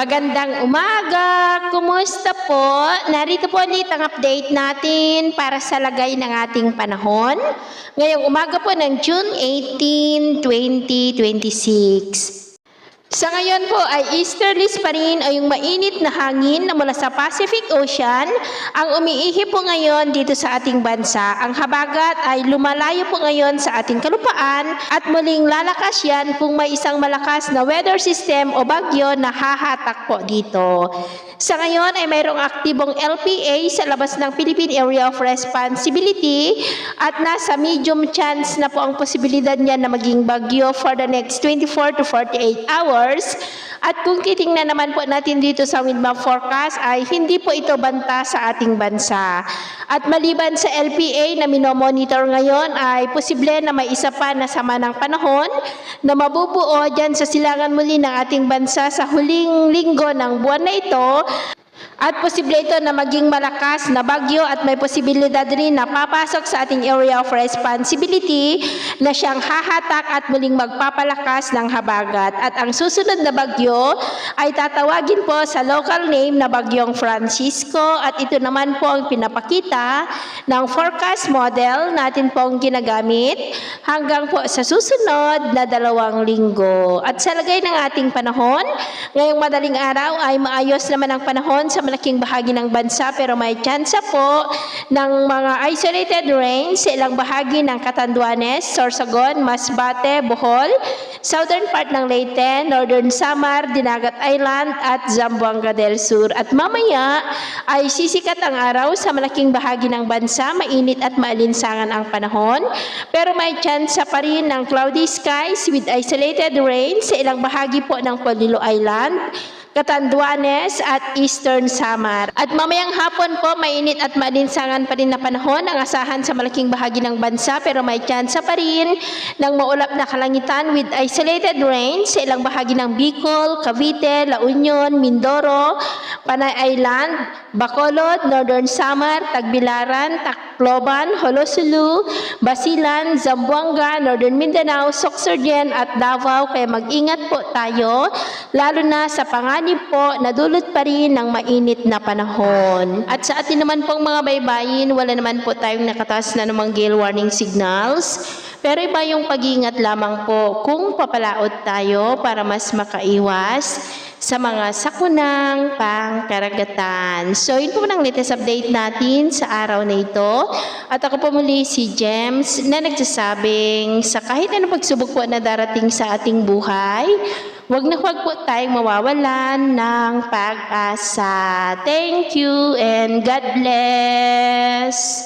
Magandang umaga! Kumusta po? Narito po ulit ang update natin para sa lagay ng ating panahon. Ngayong umaga po ng June 18, 2026. Sa ngayon po ay easterlies pa rin o yung mainit na hangin na mula sa Pacific Ocean ang umiihi po ngayon dito sa ating bansa. Ang habagat ay lumalayo po ngayon sa ating kalupaan at muling lalakas yan kung may isang malakas na weather system o bagyo na hahatak po dito. Sa ngayon ay mayroong aktibong LPA sa labas ng Philippine Area of Responsibility at nasa medium chance na po ang posibilidad niya na maging bagyo for the next 24 to 48 hours. At kung titingnan naman po natin dito sa wind map forecast ay hindi po ito banta sa ating bansa. At maliban sa LPA na minomonitor ngayon ay posible na may isa pa na sama ng panahon na mabubuo dyan sa silangan muli ng ating bansa sa huling linggo ng buwan na ito. At posible ito na maging malakas na bagyo at may posibilidad rin na papasok sa ating area of responsibility na siyang hahatak at muling magpapalakas ng habagat. At ang susunod na bagyo ay tatawagin po sa local name na Bagyong Francisco at ito naman po ang pinapakita ng forecast model natin pong ginagamit hanggang po sa susunod na 2 linggo. At sa lagay ng ating panahon, ngayong madaling araw ay maayos naman ang panahon sa malaking bahagi ng bansa pero may tsansa po ng mga isolated rain sa ilang bahagi ng Catanduanes, Sorsogon, Masbate, Bohol, southern part ng Leyte, Northern Samar, Dinagat Island at Zamboanga del Sur. At mamaya ay sisikat ang araw sa malaking bahagi ng bansa, mainit at maalinsangan ang panahon pero may tsansa pa rin ng cloudy skies with isolated rain sa ilang bahagi po ng Polillo Island, Catanduanes at Eastern Samar. At mamayang hapon po, mainit at maalinsangan pa rin na panahon ang asahan sa malaking bahagi ng bansa pero may tsansa pa rin ng maulap na kalangitan with isolated rain sa ilang bahagi ng Bicol, Cavite, La Union, Mindoro, Panay Island, Bacolod, Northern Samar, Tagbilaran, Tacloban, Holosulu, Basilan, Zamboanga, Northern Mindanao, Sorsogon at Davao. Kaya mag-ingat po tayo lalo na sa panganib po na dulot pa rin ng mainit na panahon. At sa atin naman pong mga baybayin, wala naman po tayong nakataas na namang gale warning signals. Pero iba yung pag-iingat lamang po kung papalaot tayo para mas makaiwas sa mga sakunang pangkaragatan. So, yun po ng latest update natin sa araw na ito. At ako po muli si James na nagsasabing sa kahit anong pagsubok po na darating sa ating buhay, wag na wag po tayong mawawalan ng pag-asa. Thank you and God bless!